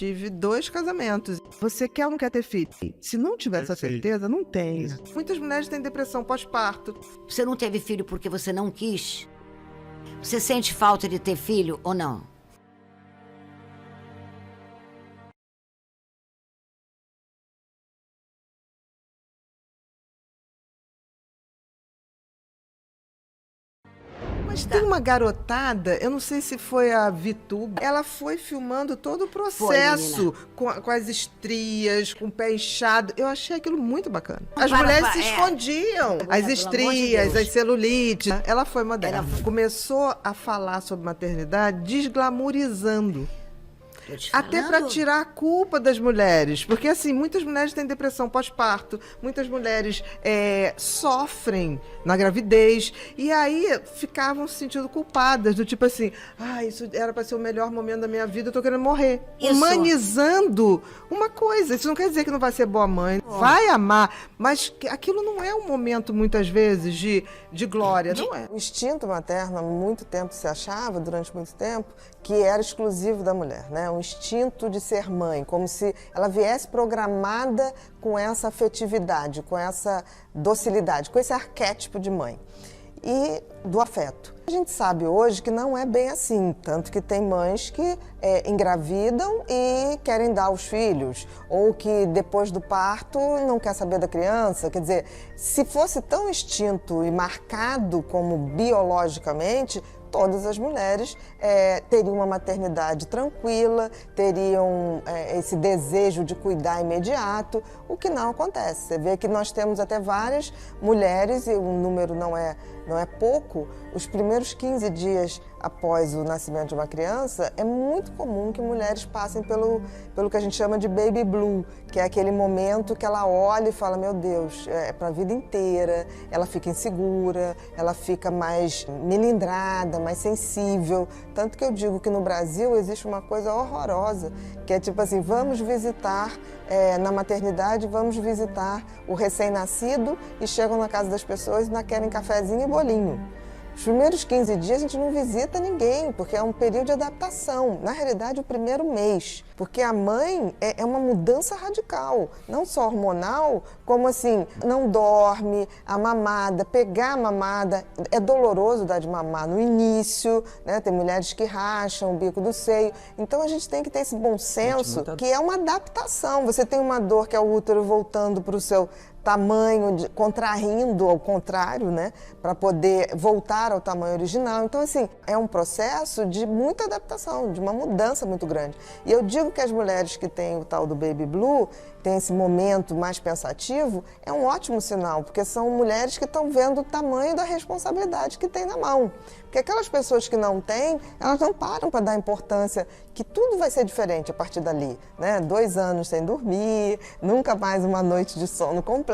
Tive 2 casamentos. Você quer ou não quer ter filho? Se não tiver essa certeza, não tenha. Muitas mulheres têm depressão pós-parto. Você não teve filho porque você não quis? Você sente falta de ter filho ou não? Mas tem uma garotada, eu não sei se foi a VTube, ela foi filmando todo o processo com as estrias, com o pé inchado. Eu achei aquilo muito bacana. As mulheres se escondiam. As estrias, as celulites. Ela foi moderna. Começou a falar sobre maternidade desglamourizando. Até para tirar a culpa das mulheres. Porque, assim, muitas mulheres têm depressão pós-parto, muitas mulheres sofrem na gravidez, e aí ficavam se sentindo culpadas, do tipo assim, isso era para ser o melhor momento da minha vida, eu tô querendo morrer. Isso. Humanizando uma coisa. Isso não quer dizer que não vai ser boa mãe, vai amar, mas aquilo não é um momento, muitas vezes, de glória, não é? O instinto materno, há muito tempo se achava, durante muito tempo, que era exclusivo da mulher, né? O instinto de ser mãe, como se ela viesse programada com essa afetividade, com essa docilidade, com esse arquétipo de mãe e do afeto. A gente sabe hoje que não é bem assim, tanto que tem mães que engravidam e querem dar aos filhos, ou que depois do parto não quer saber da criança. Quer dizer, se fosse tão instinto e marcado como biologicamente, todas as mulheres teriam uma maternidade tranquila, teriam esse desejo de cuidar imediato, o que não acontece. Você vê que nós temos até várias mulheres, e o número não é pouco, os primeiros 15 dias após o nascimento de uma criança, é muito comum que mulheres passem pelo que a gente chama de baby blue, que é aquele momento que ela olha e fala, meu Deus, é para a vida inteira, ela fica insegura, ela fica mais melindrada, mais sensível. Tanto que eu digo que no Brasil existe uma coisa horrorosa, que é tipo assim, vamos visitar na maternidade, vamos visitar o recém-nascido e chegam na casa das pessoas e ainda querem cafezinho e bolinho. Os primeiros 15 dias a gente não visita ninguém, porque é um período de adaptação. Na realidade, o primeiro mês. Porque a mãe é uma mudança radical, não só hormonal, como assim, não dorme, a mamada, pegar a mamada, é doloroso dar de mamar no início, né? Tem mulheres que racham o bico do seio. Então a gente tem que ter esse bom senso, que é uma adaptação. Você tem uma dor que é o útero voltando para o seu tamanho, contraindo ao contrário, né, para poder voltar ao tamanho original. Então, assim, é um processo de muita adaptação, de uma mudança muito grande. E eu digo que as mulheres que têm o tal do baby blue, têm esse momento mais pensativo, é um ótimo sinal, porque são mulheres que estão vendo o tamanho da responsabilidade que tem na mão. Porque aquelas pessoas que não têm, elas não param para dar importância que tudo vai ser diferente a partir dali, né? 2 anos sem dormir, nunca mais uma noite de sono completa.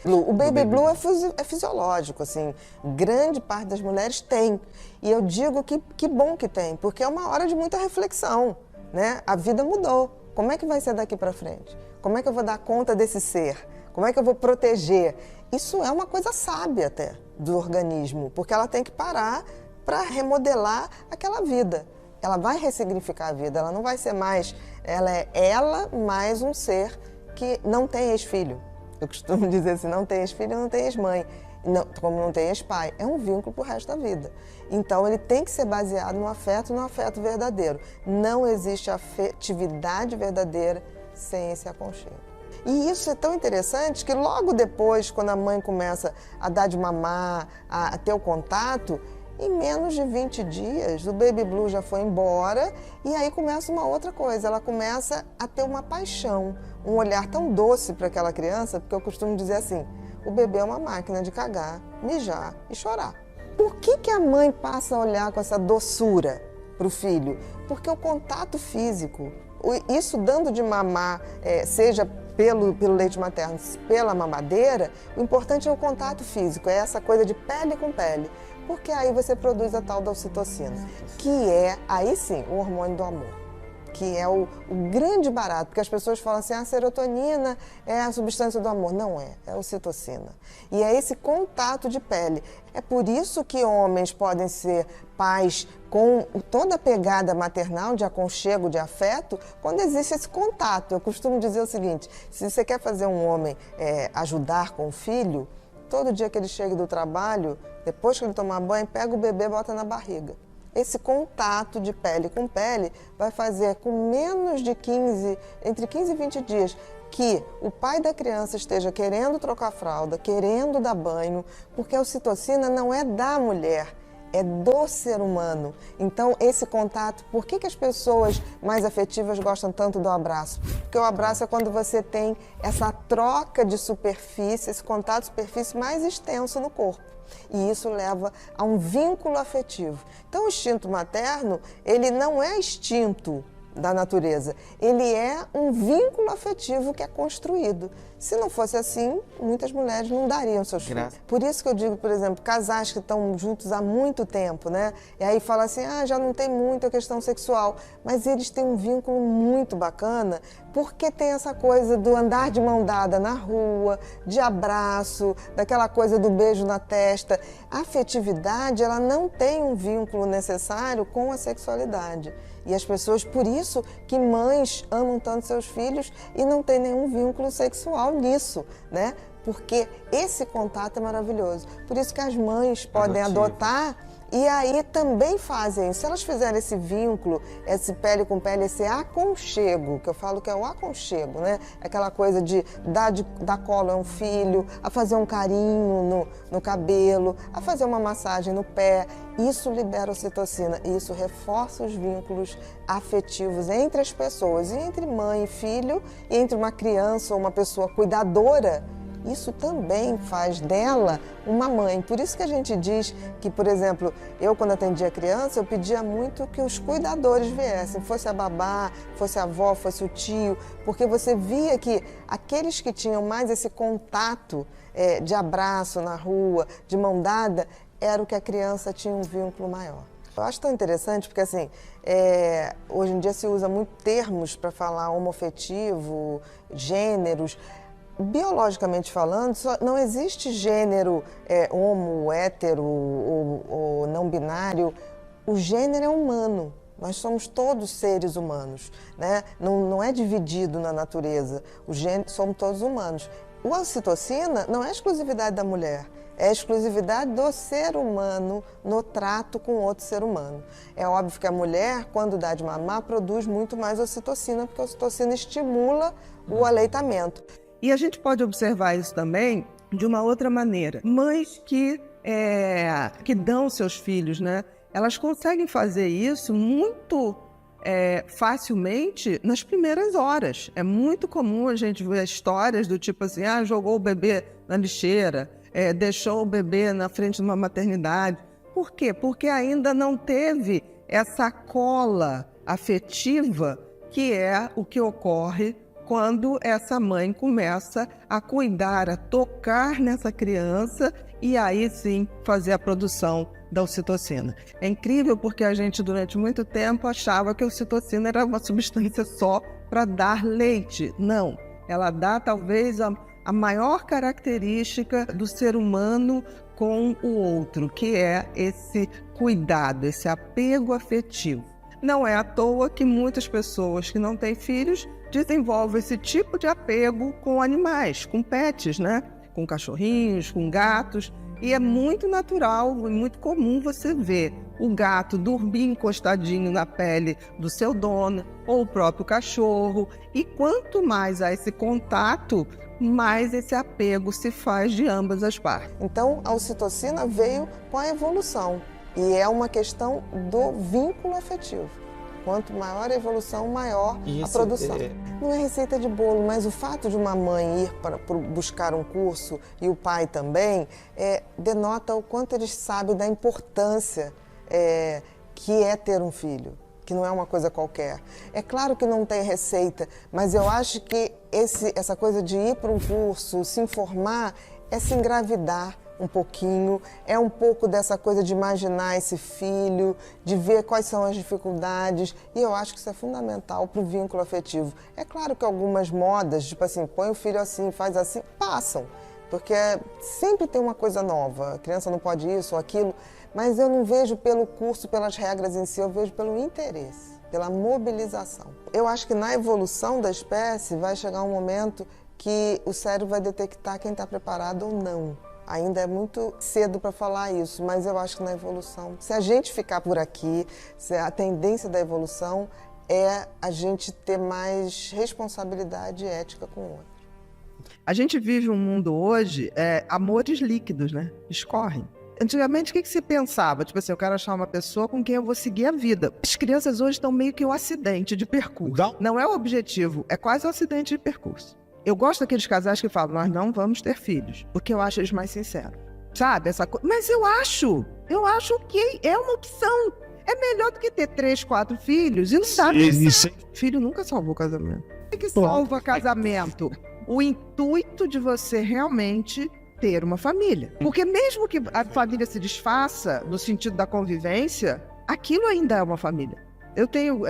O baby blue é fisiológico, assim, grande parte das mulheres tem. E eu digo que bom que tem, porque é uma hora de muita reflexão, né? A vida mudou. Como é que vai ser daqui para frente? Como é que eu vou dar conta desse ser? Como é que eu vou proteger? Isso é uma coisa sábia até do organismo, porque ela tem que parar para remodelar aquela vida. Ela vai ressignificar a vida, ela não vai ser mais, ela é ela mais um ser que não tem ex-filho. Eu costumo dizer assim, não tem ex-filho, não tem ex-mãe, como não tem ex-pai. É um vínculo para o resto da vida. Então ele tem que ser baseado no afeto verdadeiro. Não existe afetividade verdadeira sem esse aconchego. E isso é tão interessante que logo depois, quando a mãe começa a dar de mamar, a ter o contato, em menos de 20 dias, o baby blue já foi embora e aí começa uma outra coisa. Ela começa a ter uma paixão, um olhar tão doce para aquela criança, porque eu costumo dizer assim, o bebê é uma máquina de cagar, mijar e chorar. Por que a mãe passa a olhar com essa doçura para o filho? Porque o contato físico, isso dando de mamar, seja pelo leite materno, pela mamadeira, o importante é o contato físico, é essa coisa de pele com pele. Porque aí você produz a tal da ocitocina, que é, aí sim, o hormônio do amor. que é o grande barato, porque as pessoas falam assim, a serotonina é a substância do amor. Não é, é a ocitocina. E é esse contato de pele. É por isso que homens podem ser pais com toda a pegada maternal, de aconchego, de afeto, quando existe esse contato. Eu costumo dizer o seguinte, se você quer fazer um homem ajudar com o filho, todo dia que ele chega do trabalho, depois que ele tomar banho, pega o bebê e bota na barriga. Esse contato de pele com pele vai fazer com menos de entre 15 e 20 dias, que o pai da criança esteja querendo trocar fralda, querendo dar banho, porque a ocitocina não é da mulher, é do ser humano. Então, esse contato, por que as pessoas mais afetivas gostam tanto do abraço? Porque o abraço é quando você tem essa troca de superfície, esse contato de superfície mais extenso no corpo. E isso leva a um vínculo afetivo. Então, o instinto materno, ele não é instinto da natureza, ele é um vínculo afetivo que é construído. Se não fosse assim, muitas mulheres não dariam seus filhos. Por isso que eu digo, por exemplo, casais que estão juntos há muito tempo, né? E aí fala assim, já não tem muita questão sexual, mas eles têm um vínculo muito bacana, porque tem essa coisa do andar de mão dada na rua, de abraço, daquela coisa do beijo na testa. A afetividade, ela não tem um vínculo necessário com a sexualidade. E as pessoas, por isso que mães amam tanto seus filhos e não tem nenhum vínculo sexual nisso, né? Porque esse contato é maravilhoso. Por isso que as mães podem adotar e aí também fazem. Se elas fizerem esse vínculo, esse pele com pele, esse aconchego, que eu falo que é o aconchego, né? Aquela coisa de dar colo a um filho, a fazer um carinho no cabelo, a fazer uma massagem no pé. Isso libera ocitocina e isso reforça os vínculos afetivos entre as pessoas, e entre mãe e filho, e entre uma criança ou uma pessoa cuidadora. Isso também faz dela uma mãe. Por isso que a gente diz que, por exemplo, eu quando atendia criança, eu pedia muito que os cuidadores viessem, fosse a babá, fosse a avó, fosse o tio, porque você via que aqueles que tinham mais esse contato de abraço na rua, de mão dada, era o que a criança tinha um vínculo maior. Eu acho tão interessante porque, assim, hoje em dia se usa muito termos para falar homoafetivo, gêneros. Biologicamente falando, não existe gênero homo, hétero ou não binário. O gênero é humano. Nós somos todos seres humanos, né? Não é dividido na natureza. O gênero, somos todos humanos. A ocitocina não é exclusividade da mulher. É a exclusividade do ser humano no trato com outro ser humano. É óbvio que a mulher, quando dá de mamar, produz muito mais ocitocina, porque a ocitocina estimula o aleitamento. E a gente pode observar isso também de uma outra maneira. Mães que dão seus filhos, né? Elas conseguem fazer isso muito facilmente nas primeiras horas. É muito comum a gente ver histórias do tipo assim, jogou o bebê na lixeira, deixou o bebê na frente de uma maternidade. Por quê? Porque ainda não teve essa cola afetiva, que é o que ocorre quando essa mãe começa a cuidar, a tocar nessa criança e aí sim fazer a produção da ocitocina. É incrível porque a gente durante muito tempo achava que a ocitocina era uma substância só para dar leite. Não, ela dá talvez a maior característica do ser humano com o outro, que é esse cuidado, esse apego afetivo. Não é à toa que muitas pessoas que não têm filhos desenvolvem esse tipo de apego com animais, com pets, né? Com cachorrinhos, com gatos. E é muito natural e muito comum você ver o gato dormir encostadinho na pele do seu dono ou o próprio cachorro. E quanto mais há esse contato, mais esse apego se faz de ambas as partes. Então, a ocitocina veio com a evolução e é uma questão do vínculo afetivo. Quanto maior a evolução, maior a produção. Não é receita de bolo, mas o fato de uma mãe ir para buscar um curso e o pai também, denota o quanto eles sabem da importância que é ter um filho, que não é uma coisa qualquer. É claro que não tem receita, mas eu acho que essa coisa de ir para um curso, se informar, é se engravidar um pouquinho, é um pouco dessa coisa de imaginar esse filho, de ver quais são as dificuldades, e eu acho que isso é fundamental para o vínculo afetivo. É claro que algumas modas, tipo assim, põe o filho assim, faz assim, passam, porque sempre tem uma coisa nova, a criança não pode isso ou aquilo, mas eu não vejo pelo curso, pelas regras em si, eu vejo pelo interesse, pela mobilização. Eu acho que na evolução da espécie vai chegar um momento que o cérebro vai detectar quem está preparado ou não. Ainda é muito cedo para falar isso, mas eu acho que na evolução, se a gente ficar por aqui, a tendência da evolução é a gente ter mais responsabilidade ética com o outro. A gente vive um mundo hoje, amores líquidos, né? Escorrem. Antigamente, o que se pensava? Tipo assim, eu quero achar uma pessoa com quem eu vou seguir a vida. As crianças hoje estão meio que um acidente de percurso. Não é o objetivo, é quase um acidente de percurso. Eu gosto daqueles casais que falam, nós não vamos ter filhos, porque eu acho eles mais sinceros. Sabe, essa coisa. Mas eu acho que é uma opção. É melhor do que ter 3, 4 filhos e não sabe. Filho nunca salvou casamento. O que salva casamento? O intuito de você realmente ter uma família. Porque mesmo que a família se desfaça, no sentido da convivência, aquilo ainda é uma família. Eu tenho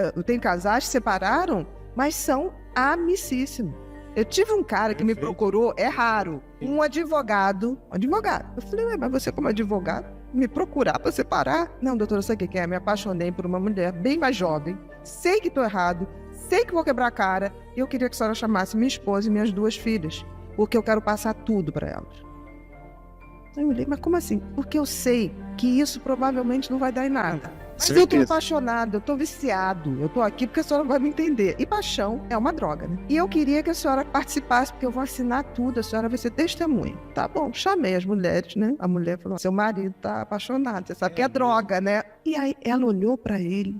casais que se separaram, mas são amicíssimos. Eu tive um cara que me procurou, é raro, um advogado. Eu falei, ué, mas você como advogado, me procurar para separar? Não, doutora, sabe o que é? Me apaixonei por uma mulher bem mais jovem, sei que estou errado, sei que vou quebrar a cara, e eu queria que a senhora chamasse minha esposa e minhas 2 filhas, porque eu quero passar tudo para elas. Eu olhei, mas como assim? Porque eu sei que isso provavelmente não vai dar em nada. Mas eu tô apaixonado, eu tô viciado, eu tô aqui porque a senhora vai me entender. E paixão é uma droga, né? E eu queria que a senhora participasse, porque eu vou assinar tudo, a senhora vai ser testemunha. Tá bom, chamei as mulheres, né? A mulher falou, seu marido tá apaixonado, você sabe que é droga, né? E aí ela olhou pra ele,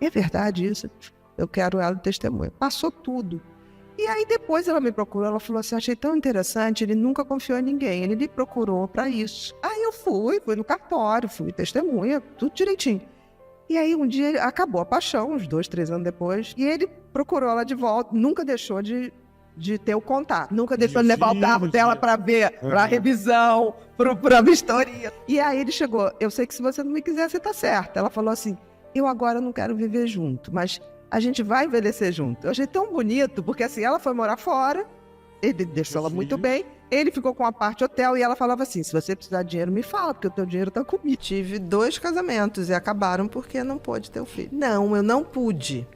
é verdade isso? Eu quero ela de testemunha. Passou tudo. E aí depois ela me procurou, ela falou assim, achei tão interessante, ele nunca confiou em ninguém, ele me procurou pra isso. Aí eu fui no cartório, fui testemunha, tudo direitinho. E aí um dia acabou a paixão, uns 2, 3 anos depois, e ele procurou ela de volta, nunca deixou de ter o contato, nunca deixou de levar o carro dela pra ver, pra revisão, pra vistoria. E aí ele chegou, eu sei que se você não me quiser, você tá certa. Ela falou assim, eu agora não quero viver junto, mas a gente vai envelhecer junto. Eu achei tão bonito, porque assim, ela foi morar fora, ele deixou ela muito bem, ele ficou com a parte hotel e ela falava assim, se você precisar de dinheiro, me fala, porque o teu dinheiro tá comigo. Tive 2 casamentos e acabaram porque não pôde ter o filho. Não, eu não pude.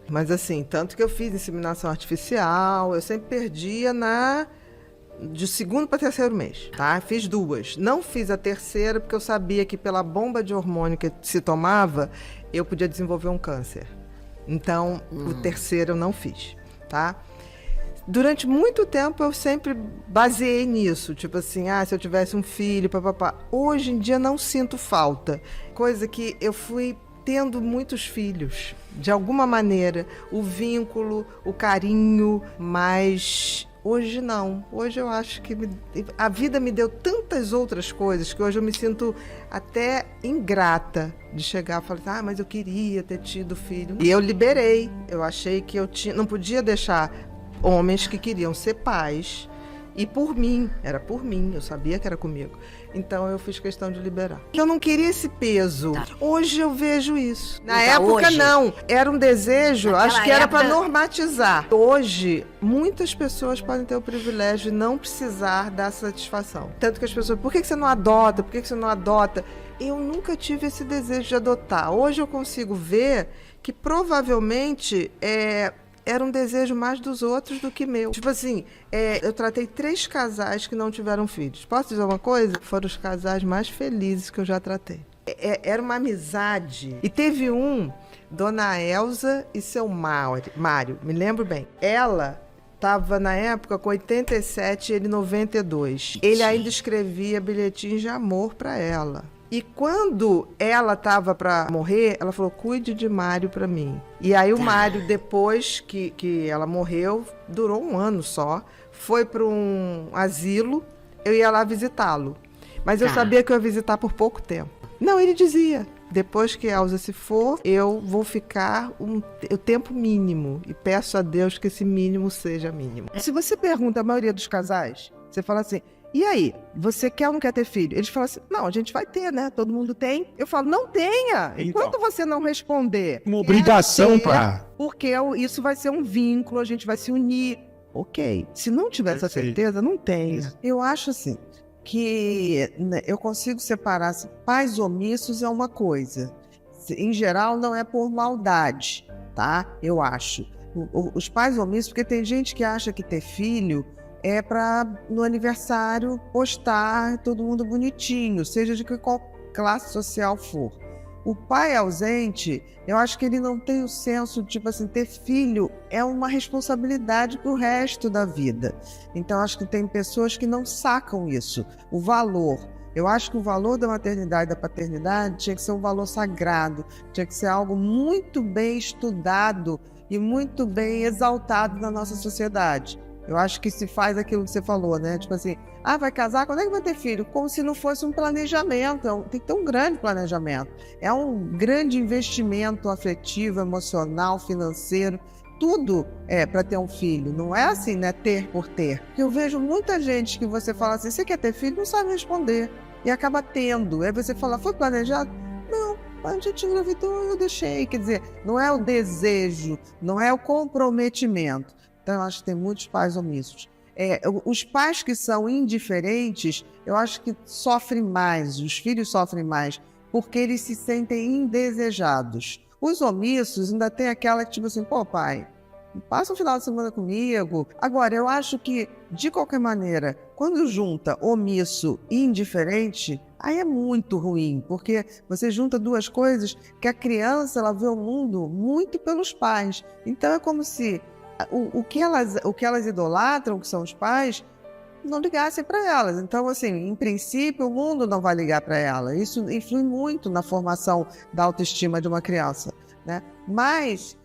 Mas assim, tanto que eu fiz inseminação artificial, eu sempre perdia de 2º para 3º mês, tá? Fiz 2. Não fiz a 3ª porque eu sabia que pela bomba de hormônio que se tomava, eu podia desenvolver um câncer. Então, o 3º eu não fiz, tá? Durante muito tempo eu sempre baseei nisso, tipo assim, se eu tivesse um filho, papapá. Hoje em dia não sinto falta, coisa que eu fui tendo muitos filhos, de alguma maneira, o vínculo, o carinho, mas hoje não. Hoje eu acho que a vida me deu tantas outras coisas que hoje eu me sinto até ingrata de chegar e falar, mas eu queria ter tido filho. E eu liberei, eu achei que não podia deixar homens que queriam ser pais, e era por mim, eu sabia que era comigo. Então eu fiz questão de liberar. Eu não queria esse peso. Tá. Hoje eu vejo isso. Na época hoje, não, era um desejo, acho que era para normatizar. Hoje, muitas pessoas podem ter o privilégio de não precisar dar satisfação. Tanto que as pessoas, por que você não adota? Por que você não adota? Eu nunca tive esse desejo de adotar. Hoje eu consigo ver que provavelmente era um desejo mais dos outros do que meu. Tipo assim, eu tratei 3 casais que não tiveram filhos. Posso dizer uma coisa? Foram os casais mais felizes que eu já tratei. Era uma amizade. E teve Dona Elza e seu Mário, me lembro bem. Ela estava, na época, com 87 e ele 92. Ele ainda escrevia bilhetinhos de amor para ela. E quando ela estava para morrer, ela falou, cuide de Mário para mim. E aí o Mário, depois que ela morreu, durou 1 ano só, foi para um asilo, eu ia lá visitá-lo. Mas eu sabia que eu ia visitar por pouco tempo. Não, ele dizia, depois que a Elza se for, eu vou ficar o tempo mínimo. E peço a Deus que esse mínimo seja mínimo. Se você pergunta a maioria dos casais, você fala assim, e aí, você quer ou não quer ter filho? Eles falam assim, não, a gente vai ter, né? Todo mundo tem. Eu falo, não tenha. Enquanto você não responder... Uma obrigação para... Porque isso vai ser um vínculo, a gente vai se unir. Ok. Se não tiver essa certeza, não tenha. Eu acho assim, que né, eu consigo separar, assim, pais omissos é uma coisa. Em geral, não é por maldade, tá? Eu acho. Os pais omissos, porque tem gente que acha que ter filho é para no aniversário postar todo mundo bonitinho, seja de qual classe social for. O pai ausente, eu acho que ele não tem o senso de, tipo assim, ter filho é uma responsabilidade pro resto da vida. Então, acho que tem pessoas que não sacam isso, o valor. Eu acho que o valor da maternidade e da paternidade tinha que ser um valor sagrado, tinha que ser algo muito bem estudado e muito bem exaltado na nossa sociedade. Eu acho que se faz aquilo que você falou, né? Tipo assim, vai casar, quando é que vai ter filho? Como se não fosse um planejamento, tem que ter um grande planejamento. É um grande investimento afetivo, emocional, financeiro, tudo é para ter um filho. Não é assim, né? Ter por ter. Porque eu vejo muita gente que você fala assim, você quer ter filho? Não sabe responder. E acaba tendo. Aí você fala, foi planejado? Não. A gente engravidou, eu deixei. Quer dizer, não é o desejo, não é o comprometimento. Então, eu acho que tem muitos pais omissos. Os pais que são indiferentes, eu acho que sofrem mais, os filhos sofrem mais, porque eles se sentem indesejados. Os omissos ainda tem aquela que, tipo assim, pô, pai, passa um final de semana comigo. Agora, eu acho que, de qualquer maneira, quando junta omisso e indiferente, aí é muito ruim, porque você junta duas coisas que a criança, ela vê o mundo muito pelos pais. Então, é como se o que elas idolatram, que são os pais, não ligassem para elas. Então, assim, em princípio, o mundo não vai ligar para ela. Isso influi muito na formação da autoestima de uma criança, né? Mas,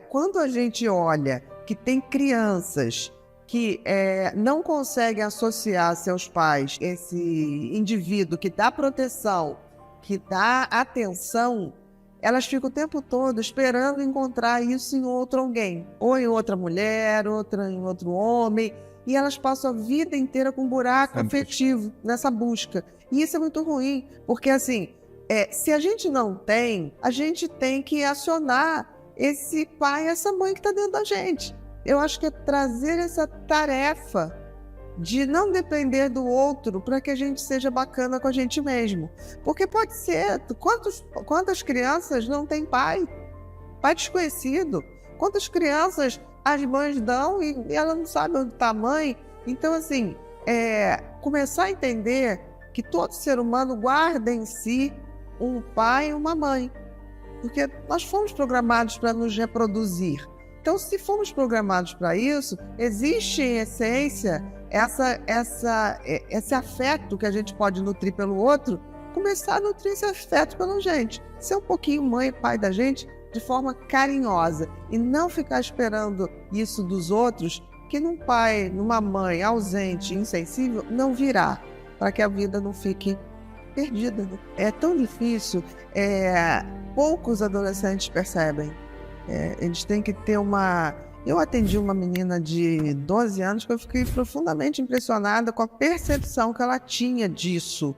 quando a gente olha que tem crianças que não conseguem associar a seus pais esse indivíduo que dá proteção, que dá atenção, elas ficam o tempo todo esperando encontrar isso em outro alguém, ou em outra mulher, outra em outro homem, e elas passam a vida inteira com um buraco afetivo nessa busca. E isso é muito ruim, porque assim, se a gente não tem, a gente tem que acionar esse pai, essa mãe que está dentro da gente. Eu acho que é trazer essa tarefa de não depender do outro para que a gente seja bacana com a gente mesmo. Porque pode ser, quantas crianças não têm pai? Pai desconhecido. Quantas crianças as mães dão e ela não sabe onde está a mãe? Então, assim, começar a entender que todo ser humano guarda em si um pai e uma mãe. Porque nós fomos programados para nos reproduzir. Então, se fomos programados para isso, existe em essência esse afeto que a gente pode nutrir pelo outro, começar a nutrir esse afeto pela gente. Ser um pouquinho mãe e pai da gente de forma carinhosa e não ficar esperando isso dos outros, que num pai, numa mãe ausente, insensível, não virá, para que a vida não fique perdida, né? É tão difícil, poucos adolescentes percebem. Eles têm que ter uma... Eu atendi uma menina de 12 anos que eu fiquei profundamente impressionada com a percepção que ela tinha disso.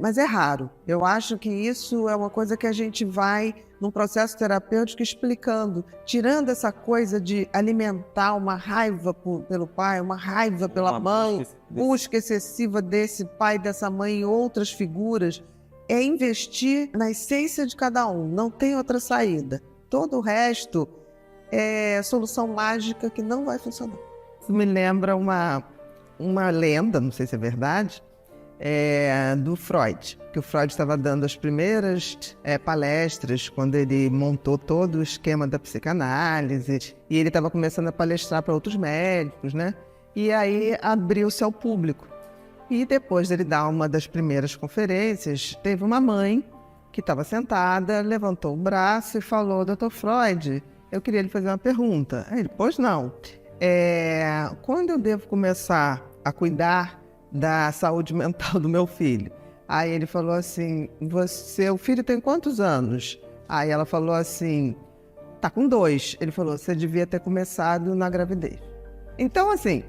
Mas é raro. Eu acho que isso é uma coisa que a gente vai, num processo terapêutico, explicando, tirando essa coisa de alimentar uma raiva pelo pai, uma raiva pela mãe, busca excessiva desse pai, dessa mãe em outras figuras. É investir na essência de cada um, não tem outra saída. Todo o resto é solução mágica que não vai funcionar. Isso me lembra uma lenda, não sei se é verdade, do Freud, que o Freud estava dando as primeiras palestras quando ele montou todo o esquema da psicanálise, e ele estava começando a palestrar para outros médicos, né? E aí abriu-se ao público. E depois dele dar uma das primeiras conferências, teve uma mãe que estava sentada, levantou o braço e falou: Dr. Freud, eu queria lhe fazer uma pergunta. Aí ele: pois não. Quando eu devo começar a cuidar da saúde mental do meu filho? Aí ele falou assim: o filho tem quantos anos? Aí ela falou assim: tá com 2. Ele falou: você devia ter começado na gravidez. Então, assim,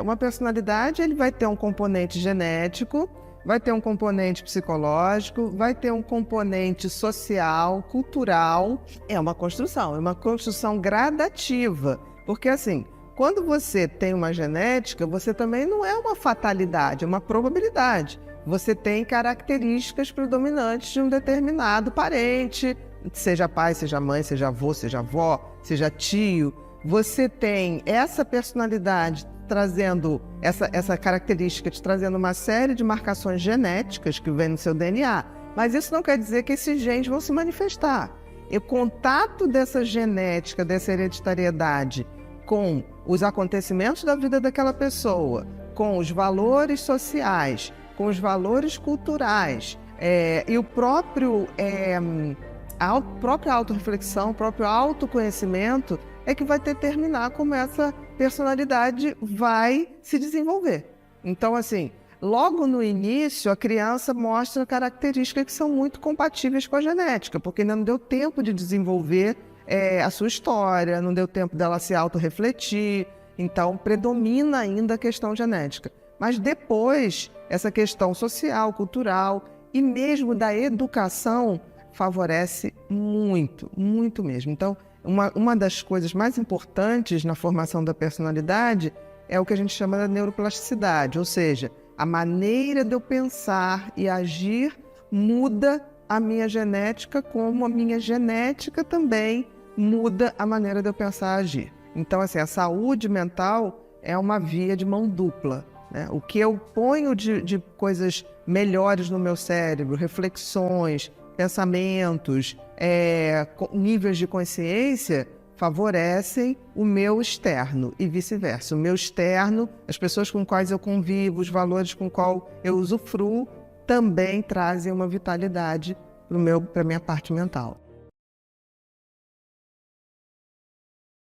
uma personalidade ele vai ter um componente genético, vai ter um componente psicológico, vai ter um componente social, cultural. É uma construção gradativa. Porque, assim, quando você tem uma genética, você também não é uma fatalidade, é uma probabilidade. Você tem características predominantes de um determinado parente, seja pai, seja mãe, seja avô, seja avó, seja tio. Você tem essa personalidade trazendo, essa característica te trazendo uma série de marcações genéticas que vem no seu DNA, mas isso não quer dizer que esses genes vão se manifestar. E o contato dessa genética, dessa hereditariedade com os acontecimentos da vida daquela pessoa, com os valores sociais, com os valores culturais, e a própria autorreflexão, o próprio autoconhecimento é que vai determinar como essa personalidade vai se desenvolver. Então, assim, logo no início, a criança mostra características que são muito compatíveis com a genética, porque ainda não deu tempo de desenvolver a sua história, não deu tempo dela se autorrefletir, então predomina ainda a questão genética. Mas depois, essa questão social, cultural e mesmo da educação favorece muito, muito mesmo. Então, uma das coisas mais importantes na formação da personalidade é o que a gente chama da neuroplasticidade, ou seja, a maneira de eu pensar e agir muda a minha genética, como a minha genética também muda a maneira de eu pensar e agir. Então, assim, a saúde mental é uma via de mão dupla, né? O que eu ponho de coisas melhores no meu cérebro, reflexões, pensamentos, níveis de consciência, favorecem o meu externo e vice-versa. O meu externo, as pessoas com quais eu convivo, os valores com quais eu usufruo, também trazem uma vitalidade para a minha parte mental.